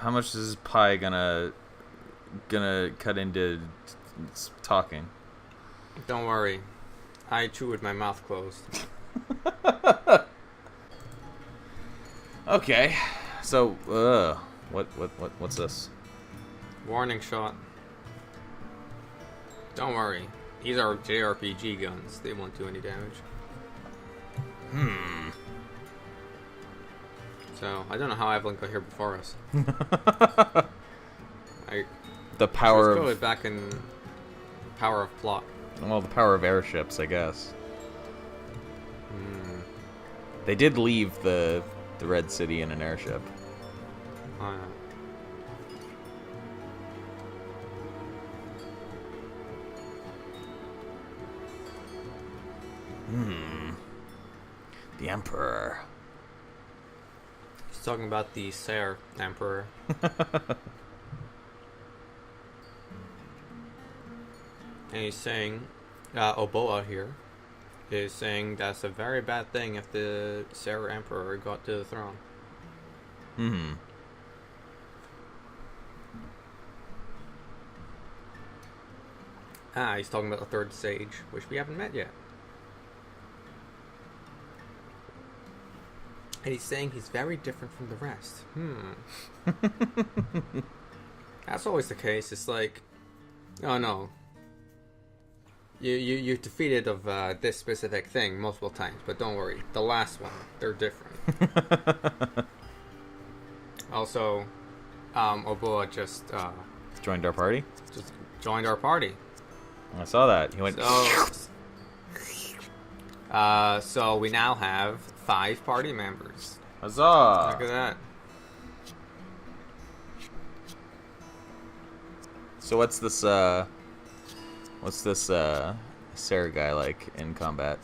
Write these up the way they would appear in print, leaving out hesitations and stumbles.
how much is pie gonna cut into talking? Don't worry. I chew with my mouth closed. Okay. So, what's this? Warning shot. Don't worry. These are JRPG guns. They won't do any damage. So, I don't know how Evelyn got here before us. The power Let's go of... back in power of plot. Well, the power of airships, I guess. They did leave the Red City in an airship. Oh, yeah. The Emperor. He's talking about the Ser Emperor. And he's saying, Oboa here, is saying that's a very bad thing if the Ser Emperor got to the throne. He's talking about the third sage, which we haven't met yet. And he's saying he's very different from the rest. That's always the case. It's like, oh no, you're defeated of this specific thing multiple times, but don't worry, the last one, they're different. Also, Oboa just Joined our party? just joined our party. I saw that. He went... So we now have 5 party members. Huzzah! Look at that. So what's this Sarah guy like in combat?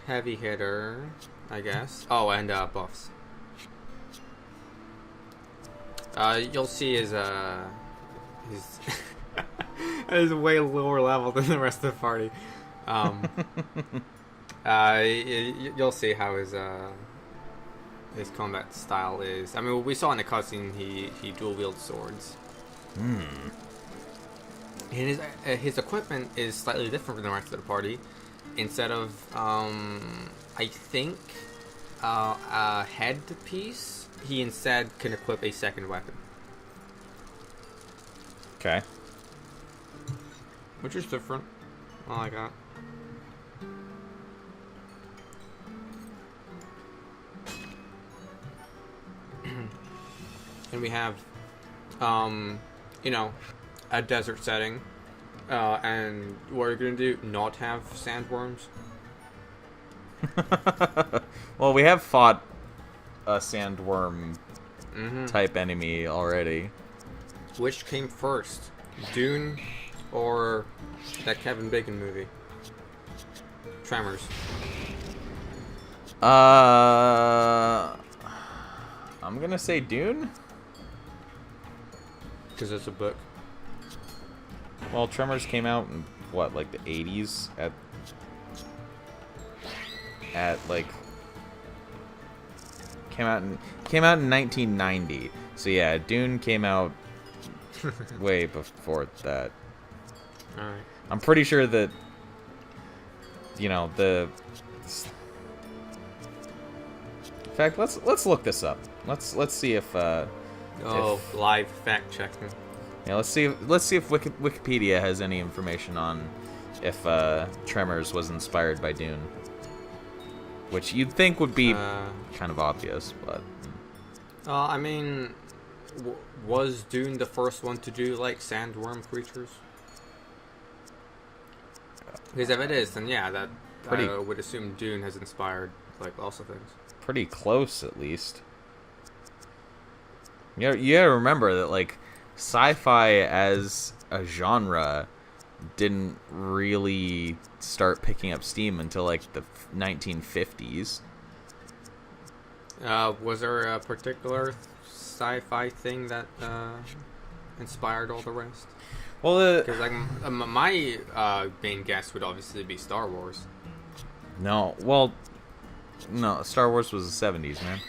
Heavy hitter, I guess. Oh, and buffs. You'll see his is way lower level than the rest of the party. You'll see how his combat style is. I mean, we saw in the cutscene he dual wields swords. And his equipment is slightly different from the rest of the party. Instead of I think a headpiece, he instead can equip a second weapon. Okay. Which is different. I like that. And we have, a desert setting. And what are you going to do? Not have sandworms? Well, we have fought a sandworm type enemy already. Which came first? Dune or that Kevin Bacon movie? Tremors. I'm gonna say Dune. Because it's a book. Well, Tremors came out in what, like the 80s at like came out in 1990. So yeah, Dune came out way before that. All right. I'm pretty sure that the. In fact, let's look this up. Let's see if live fact checking. Yeah, let's see if Wikipedia has any information on if Tremors was inspired by Dune, which you'd think would be kind of obvious, but. I mean, was Dune the first one to do like sandworm creatures? Because if it is, then yeah, that I would assume Dune has inspired like lots of things. Pretty close, at least. You gotta remember that like sci-fi as a genre didn't really start picking up steam until like the 1950s. Was there a particular sci-fi thing that inspired all the rest? Well, because like my main guess would obviously be Star Wars. No, Star Wars was the 70s, man.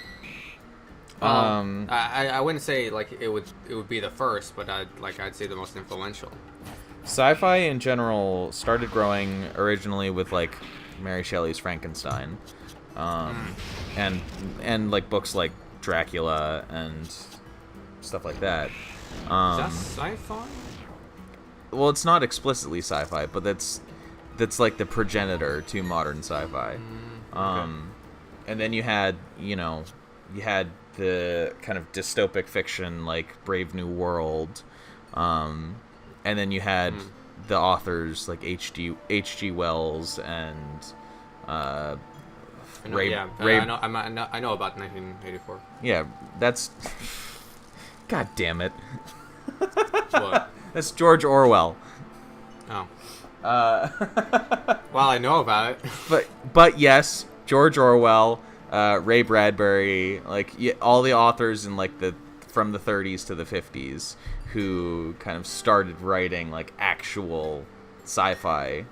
I wouldn't say like it would be the first, but I'd say the most influential. Sci-fi in general started growing originally with like Mary Shelley's Frankenstein, and like books like Dracula and stuff like that. Is that sci-fi? Well, it's not explicitly sci-fi, but that's like the progenitor to modern sci-fi. Okay. And then you had the kind of dystopic fiction like Brave New World, and then you had the authors like H.G. Wells and I know about 1984. Yeah, that's God damn it. What? That's George Orwell. Oh. Well, I know about it. But yes, George Orwell, Ray Bradbury, like all the authors in like from the 30s to the 50s who kind of started writing like actual sci-fi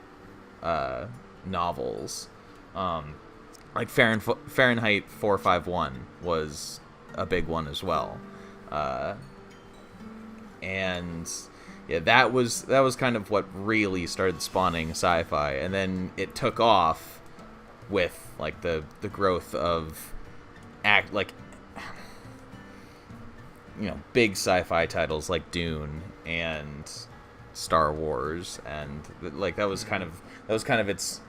novels. Like Fahrenheit 451 was a big one as well. And yeah, that was kind of what really started spawning sci-fi, and then it took off with like the growth of big sci-fi titles like Dune and Star Wars, and like that was kind of its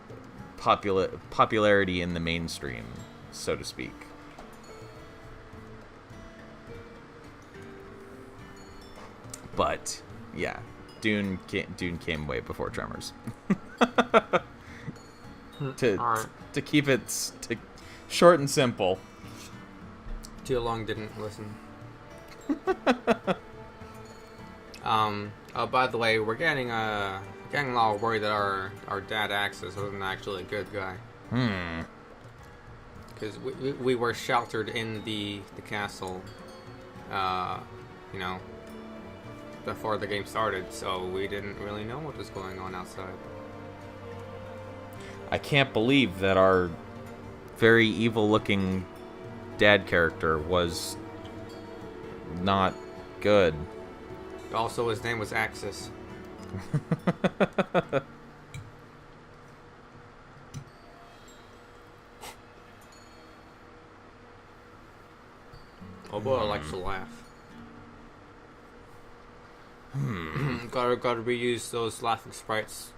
popularity in the mainstream, so to speak. But yeah, Dune came way before Tremors. To keep it short and simple. Too long, didn't listen. Oh, by the way, we're getting a lot worried that our dad Axis wasn't actually a good guy. Because we were sheltered in the castle, before the game started, so we didn't really know what was going on outside. I can't believe that our very evil-looking dad character was not good. Also, his name was Axis. Oh boy, likes to laugh. Gotta reuse those laughing sprites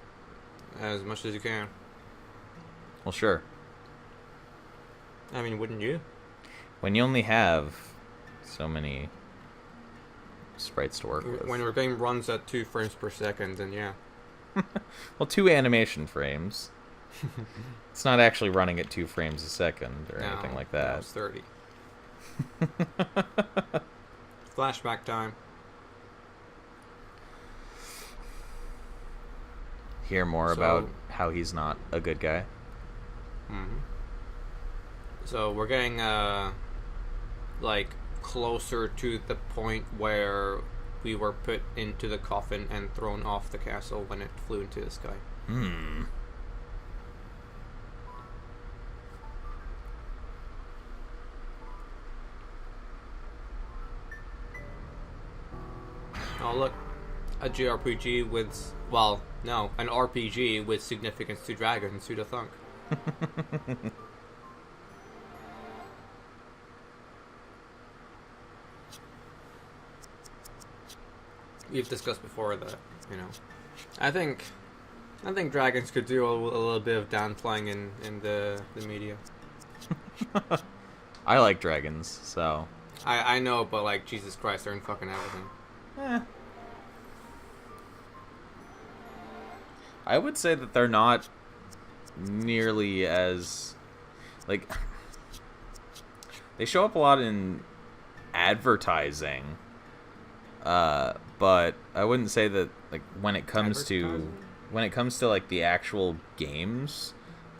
as much as you can. Well, sure. I mean, wouldn't you? When you only have so many sprites to work with. When your game runs at 2 frames per second, then yeah. Well, 2 animation frames. It's not actually running at 2 frames a second or anything like that. It's 30. Flashback time. Hear more about how he's not a good guy. So we're getting closer to the point where we were put into the coffin and thrown off the castle when it flew into the sky. Oh look, a JRPG with, well, no, an RPG with significance to dragons, who'da thunk? We've discussed before that, I think dragons could do a little bit of downplaying in the media. I like dragons, so... I know, but like, Jesus Christ, they're in fucking everything. I would say that they're not nearly as... like... they show up a lot in advertising, but I wouldn't say that like when it comes to like the actual games,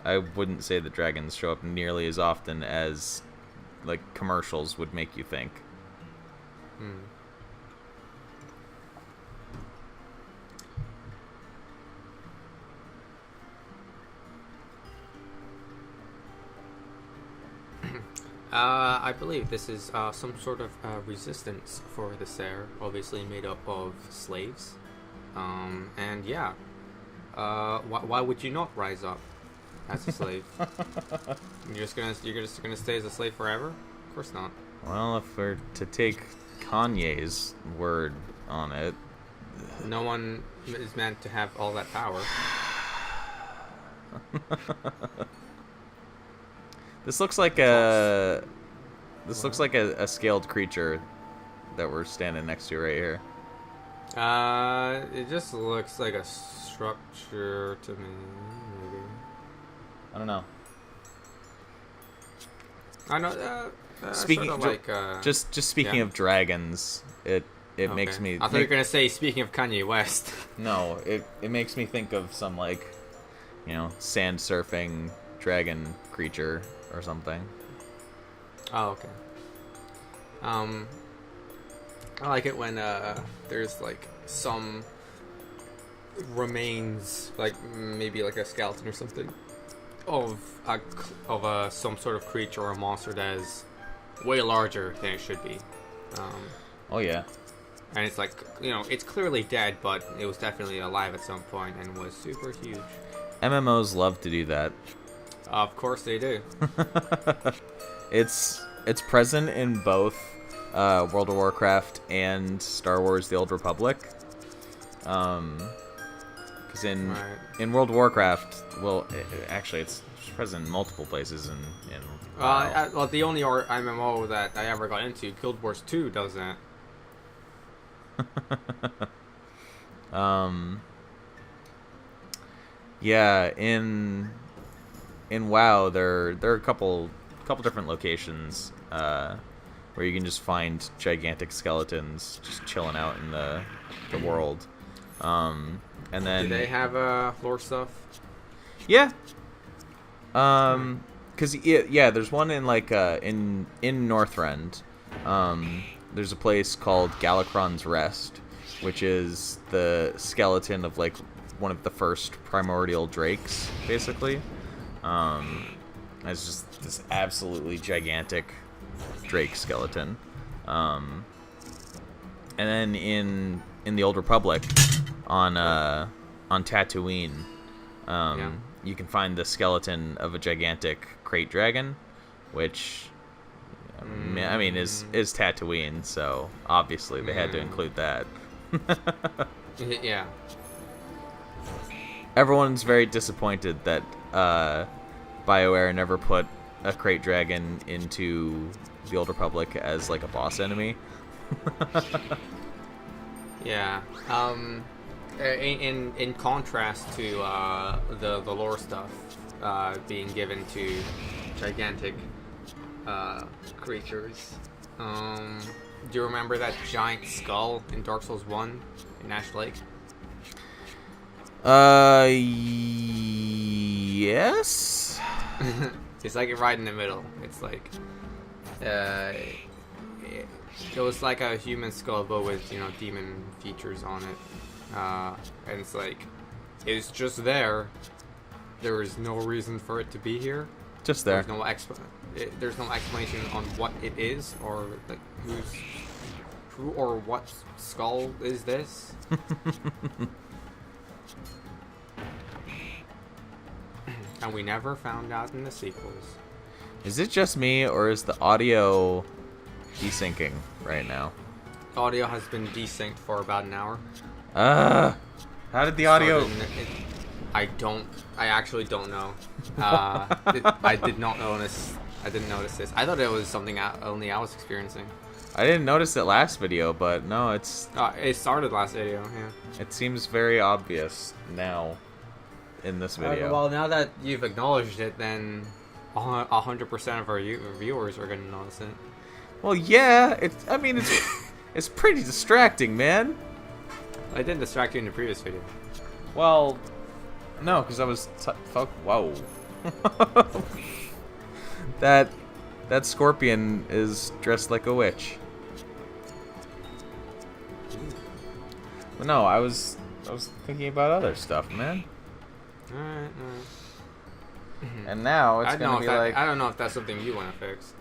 I wouldn't say that dragons show up nearly as often as like commercials would make you think. I believe this is some sort of resistance for the Sare, obviously made up of slaves. And yeah, why would you not rise up as a slave? You're just gonna stay as a slave forever? Of course not. Well, if we're to take Kanye's word on it, no one is meant to have all that power. This looks like a scaled creature that we're standing next to right here. It just looks like a structure to me. Maybe. I don't know. I know. Speaking sort of like, just speaking of dragons, it makes me. I thought you were gonna say speaking of Kanye West. No, it makes me think of some like, sand surfing dragon creature or something. Oh, okay. I like it when there's like some remains, like maybe like a skeleton or something, of some sort of creature or a monster that is way larger than it should be. Oh yeah. And it's like, it's clearly dead, but it was definitely alive at some point and was super huge. MMOs love to do that. Of course they do. It's present in both World of Warcraft and Star Wars: The Old Republic. Because in World of Warcraft, well, actually, it's present in multiple places. Well, the only MMO that I ever got into, Guild Wars 2, does that. Yeah, in WoW, there are a couple different locations where you can just find gigantic skeletons just chilling out in the world. And then do they have lore stuff? Yeah. Cause there's one in like in Northrend. There's a place called Galakron's Rest, which is the skeleton of like one of the first primordial drakes, basically. It's just this absolutely gigantic drake skeleton. And then in the Old Republic, on Tatooine, you can find the skeleton of a gigantic crate dragon, which I mean is Tatooine, so obviously they had to include that. Yeah. Everyone's very disappointed that BioWare never put a crate dragon into the Old Republic as like a boss enemy. Yeah. In contrast to the lore stuff being given to gigantic creatures, do you remember that giant skull in Dark Souls 1 in Ash Lake? Yes. It's like right in the middle. It's like it was like a human skull, but with demon features on it, and it's like it's just there. There is no reason for it to be here. Just there. There's no explanation on what it is, or like who or what skull is this. And we never found out in the sequels. Is it just me, or is the audio desyncing right now? Audio has been desynced for about an hour. How did the audio... I actually don't know. I did not notice. I didn't notice this. I thought it was something only I was experiencing. I didn't notice it last video, but no, it's... it started last video, yeah. It seems very obvious now in this video. Well, now that you've acknowledged it, then 100% of our viewers are going to notice it. Well, yeah. It's pretty distracting, man. I didn't distract you in the previous video. Well, no, because I was... Whoa. That scorpion is dressed like a witch. Well, no, I was thinking about other stuff, man. Alright. And now it's gonna be like... I don't know if that's something you want to fix.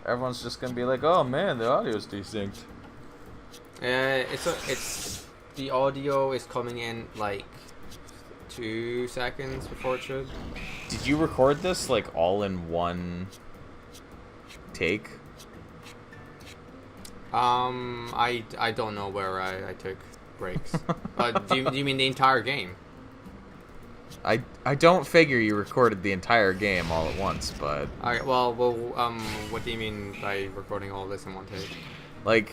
everyone's just gonna be like, "Oh man, the audio's desynced." It's the audio is coming in like 2 seconds before it should. Did you record this like all in one take? I don't know where I took breaks. Do you mean the entire game? I don't figure you recorded the entire game all at once, but Alright, well, what do you mean by recording all this in one take? like,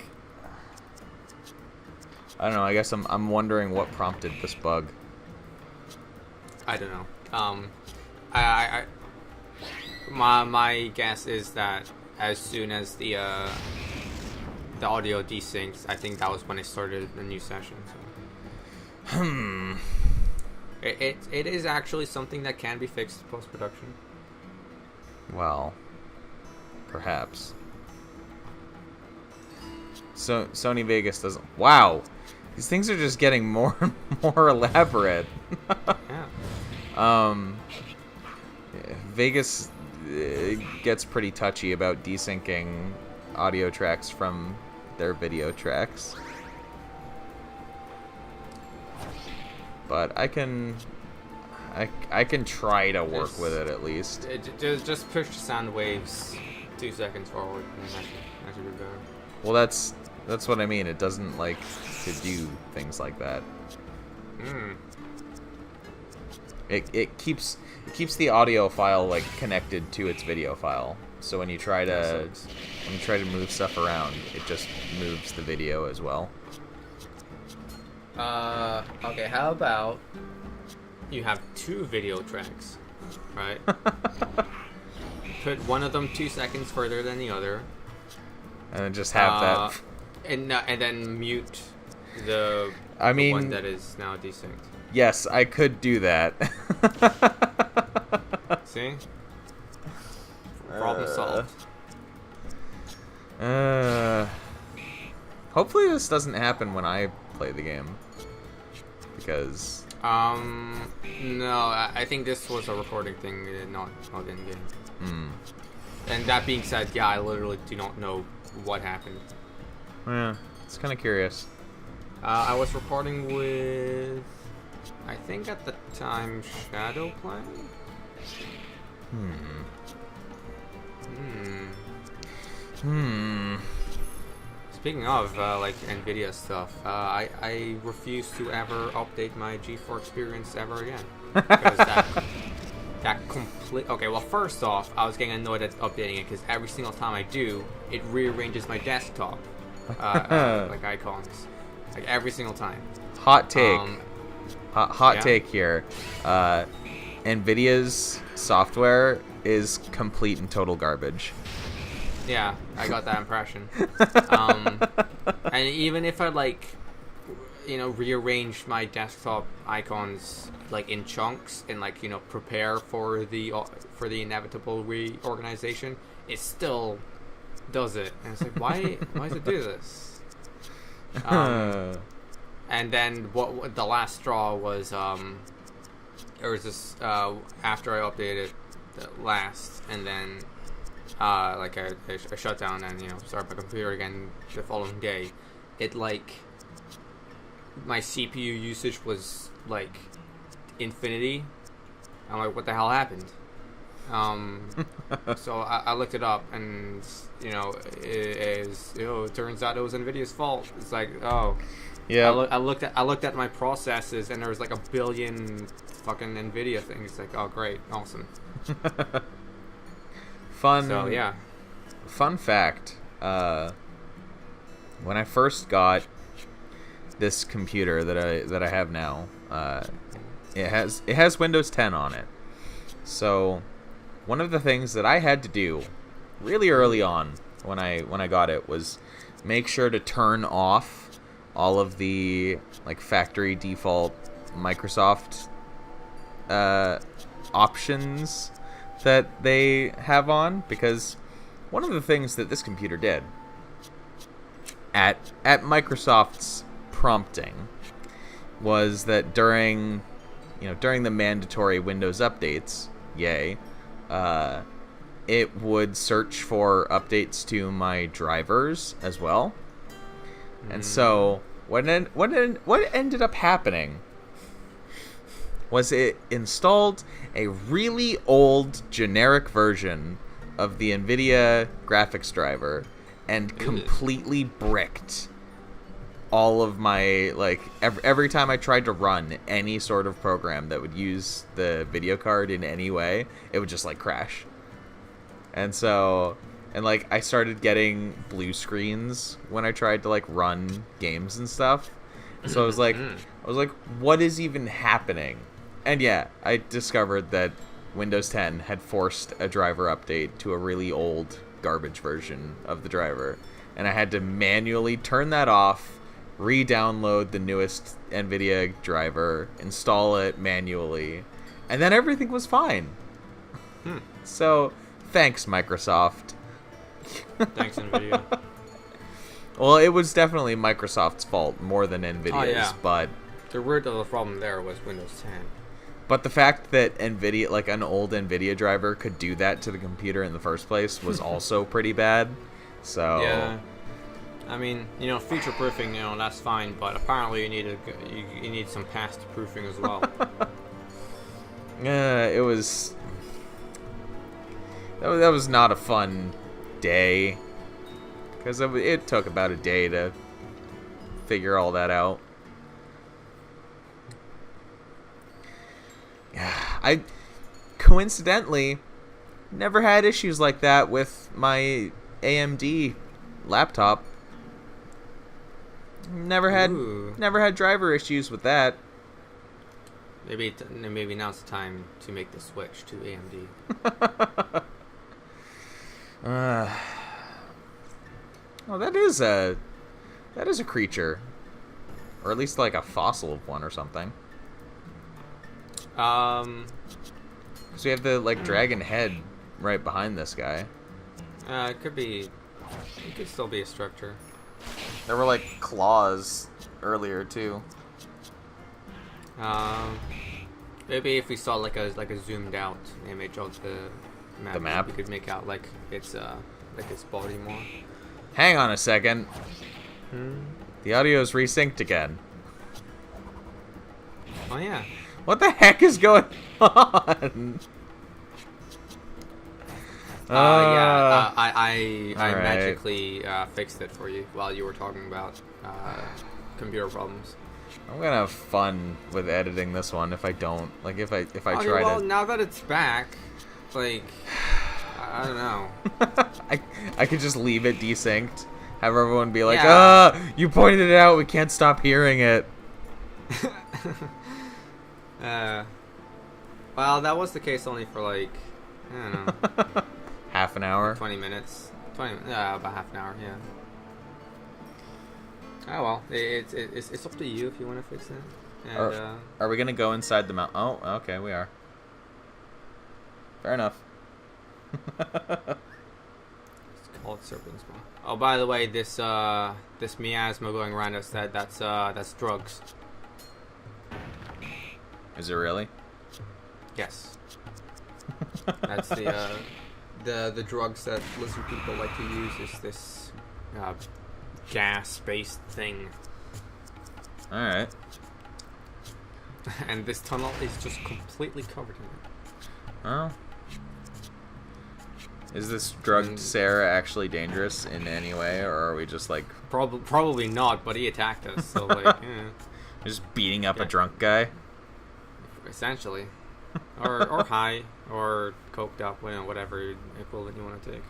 I don't know. I guess I'm wondering what prompted this bug. I don't know. My guess is that as soon as the audio desyncs, I think that was when I started a new session. So. It is actually something that can be fixed in post-production. Well, perhaps. So Sony Vegas doesn't. Wow, these things are just getting more and more elaborate. Yeah. Vegas gets pretty touchy about desyncing audio tracks from their video tracks. But I can try to work with it at least. Just push the sound waves 2 seconds forward, and that should be better. Well, that's what I mean. It doesn't like to do things like that. It keeps the audio file like connected to its video file. So when you try to move stuff around, it just moves the video as well. Okay, how about you have 2 video tracks, right? Put one of them 2 seconds further than the other. And then just have that. And then mute the one that is now desynced. Yes, I could do that. See? Problem solved. Hopefully this doesn't happen when I play the game. Because... No, I think this was a recording thing, not in-game. And that being said, yeah, I literally do not know what happened. Yeah, it's kind of curious. I was recording with, I think at the time, Shadow playing? Speaking of, like, NVIDIA stuff, I refuse to ever update my G4 experience ever again. Because that complete... Okay, well, first off, I was getting annoyed at updating it, because every single time I do, it rearranges my desktop, like, icons. Like, every single time. Hot take. Hot take here. NVIDIA's software is complete and total garbage. Yeah, I got that impression. And even if I, like, rearrange my desktop icons, like, in chunks and, like, prepare for the inevitable reorganization, it still does it. And it's like, why does it do this? And then what the last straw was, there was this, after I updated last, and then like I shut down and started my computer again the following day. It like my CPU usage was like infinity. I'm like, what the hell happened? So I looked it up, and it turns out it was NVIDIA's fault. It's like, oh, yeah. I looked at my processes, and there was like a billion fucking NVIDIA things. It's like, oh, great, awesome. Fun. So yeah. Fun fact: when I first got this computer that I have now, it has Windows 10 on it. So one of the things that I had to do really early on when I got it was make sure to turn off all of the like factory default Microsoft options that they have on, because one of the things that this computer did at Microsoft's prompting was that during the mandatory Windows updates, it would search for updates to my drivers as well. And so what ended up happening was it installed a really old generic version of the NVIDIA graphics driver and completely bricked all of my, like, every time I tried to run any sort of program that would use the video card in any way, it would just, like, crash. And so, and, like, I started getting blue screens when I tried to, like, run games and stuff. So I was like, what is even happening? And yeah, I discovered that Windows 10 had forced a driver update to a really old garbage version of the driver. And I had to manually turn that off, re-download the newest NVIDIA driver, install it manually, and then everything was fine. So, thanks, Microsoft. Thanks, NVIDIA. Well, it was definitely Microsoft's fault more than NVIDIA's, but the root of the problem there was Windows 10. But the fact that NVIDIA, like an old NVIDIA driver, could do that to the computer in the first place was also pretty bad. So yeah, I mean, you know, future proofing, you know, that's fine, but apparently you need some past proofing as well. It was that was not a fun day, because it took about a day to figure all that out. I coincidentally never had issues like that with my AMD laptop. Never had driver issues with that. Maybe now's the time to make the switch to AMD. Oh, that is a creature, or at least like a fossil of one or something. So we have the, like, dragon head right behind this guy. It could still be a structure. There were, like, claws earlier too. Maybe if we saw like a zoomed out image of the map, we could make out like its body more. Hang on a second. The audio's resynced again. Oh yeah. What the heck is going on? I right. magically fixed it for you while you were talking about computer problems. I'm gonna have fun with editing this one if I don't, like, if I try well, to. now that it's back, like, I don't know. I could just leave it desynced, have everyone be like, you pointed it out, we can't stop hearing it. Well, that was the case only for, like, I don't know. Half an hour? 20 minutes. About half an hour, yeah. Oh, well. It's up to you if you want to fix it. And, are we going to go inside the mountain? Oh, okay, we are. Fair enough. Let's call it Serpent's Maw. Oh, by the way, this miasma going around us, that's drugs. Is it really? Yes. That's the drugs that lizard people like to use. Is this gas-based thing? All right. And this tunnel is just completely covered in it. Oh. Is this drugged Sarah actually dangerous in any way, or are we just like? Probably not, but he attacked us, so like, yeah. Just beating up a drunk guy. Essentially, or high, or coked up, whatever equivalent you want to take.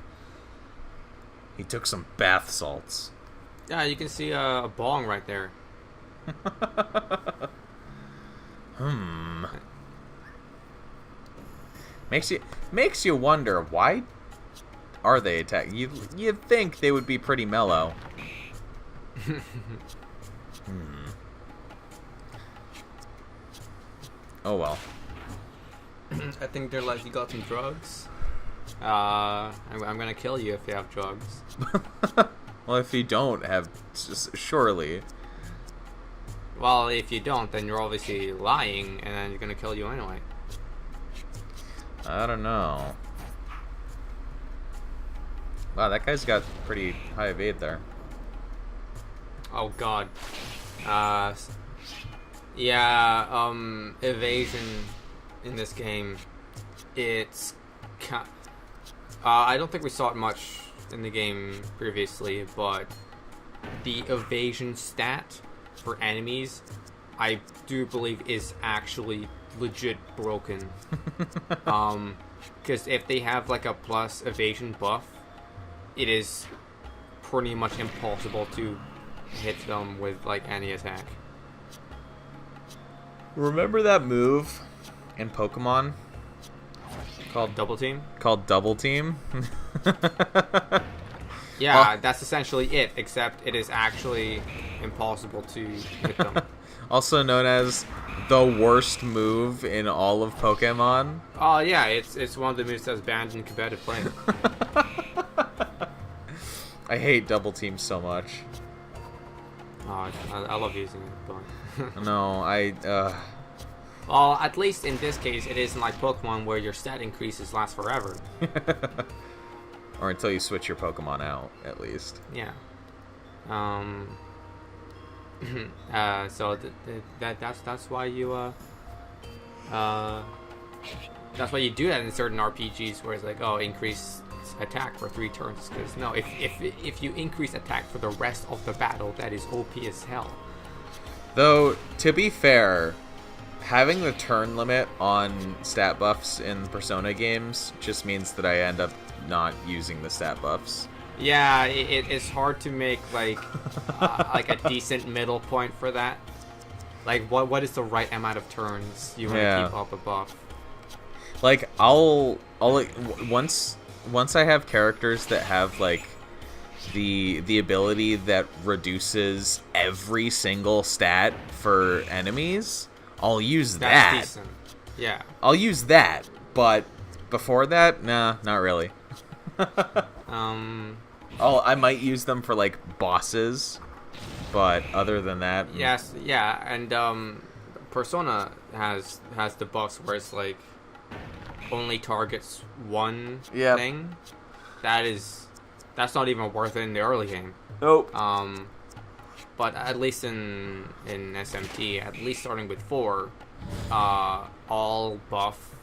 He took some bath salts. Yeah, you can see a bong right there. Makes you wonder, why are they attacking? You'd think they would be pretty mellow. Oh well. I think they're like, you got some drugs? I'm gonna kill you if you have drugs. Well, if you don't have, surely. Well, if you don't, then you're obviously lying, and then you're gonna kill you anyway. I don't know. Wow, that guy's got pretty high evade there. Oh god. Yeah, evasion in this game, it's I don't think we saw it much in the game previously, but the evasion stat for enemies, I do believe is actually legit broken. Because if they have like a plus evasion buff, it is pretty much impossible to hit them with like any attack. Remember that move in Pokemon called Double team? Called Double Team? Yeah, Well, that's essentially it, except it is actually impossible to hit them. also known as the worst move in all of Pokemon. Oh yeah, it's one of the moves that's banned in competitive play. I hate Double Team so much. Oh, I love using it, but... No, Well, at least in this case, it isn't like Pokemon where your stat increases last forever. Or until you switch your Pokemon out, at least. Yeah. So that's why you that's why you do that in certain RPGs where it's like, oh, increase attack for 3 turns. Because no, if you increase attack for the rest of the battle, that is OP as hell. Though, to be fair, having the turn limit on stat buffs in Persona games just means that I end up not using the stat buffs. Yeah, it's hard to make like a decent middle point for that. Like, what is the right amount of turns you want to keep up a buff? Like, I'll like, once I have characters that have like the ability that reduces every single stat for enemies, I'll use that. That's decent. Yeah. I'll use that, but before that, nah, not really. I might use them for like bosses, but other than that, Yes, yeah, and Persona has the buffs where it's like only targets one thing. That's not even worth it in the early game. Nope. But at least in SMT, at least starting with 4, all buff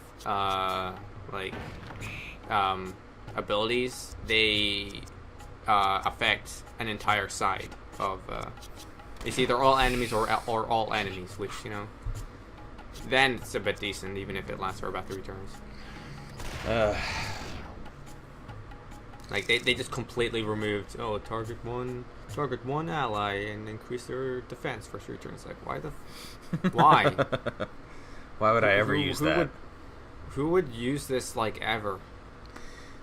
abilities, they affect an entire side of it's either all enemies or all enemies, which, you know, then it's a bit decent even if it lasts for about 3 turns. Like they just completely removed target one ally and increase their defense for 3 turns. Like, why Why would I ever use that? Who would use this like ever?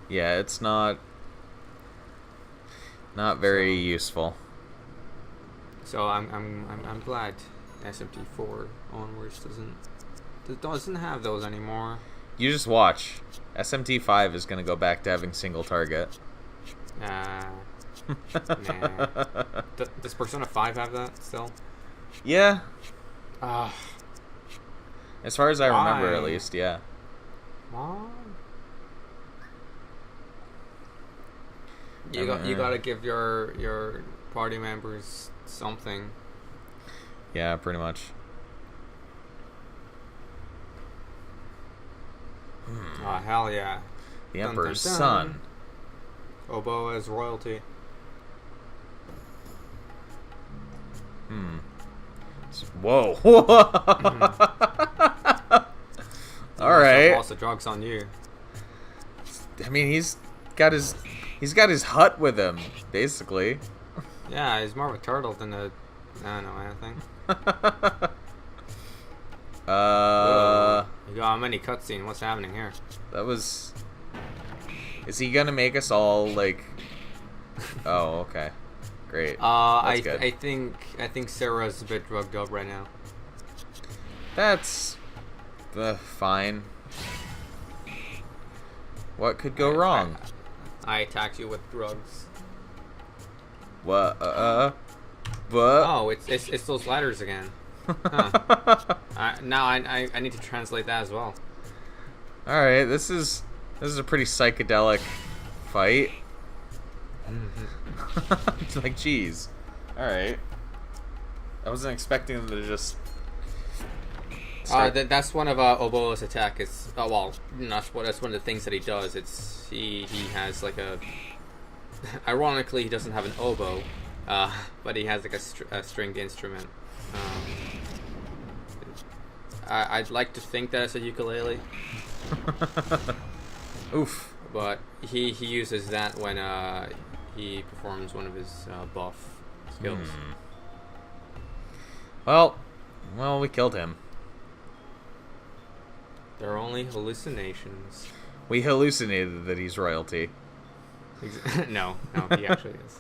Yeah, it's not very useful. So I'm glad SMT4 onwards doesn't have those anymore. You just watch. SMT5 is going to go back to having single target. Nah. Does Persona 5 have that still? Yeah. As far as I remember, at least, yeah. Why? You gotta give your party members something. Yeah, pretty much. Oh, hell yeah. The Emperor's son. Oboe as royalty. Whoa. Alright. Also drugs on you. I mean, he's got his hut with him, basically. Yeah, he's more of a turtle than a... I don't know anything. You got how many cutscene? What's happening here? That was... Is he gonna make us all, like... Oh, okay. Great. That's good. I think Sarah's a bit drugged up right now. That's... fine. What could go wrong? I attacked you with drugs. What? Oh, it's those ladders again. Huh. Now I need to translate that as well. All right, this is a pretty psychedelic fight. It's like, geez. Alright. I wasn't expecting them to just... That's one of Obola's attack. It's that's one of the things that he does. It's he has like a. Ironically, he doesn't have an oboe, but he has like a stringed instrument. I'd like to think that it's a ukulele. Oof. But he uses that when he performs one of his buff skills. Well, we killed him. They're only hallucinations. We hallucinated that he's royalty. No, he actually is.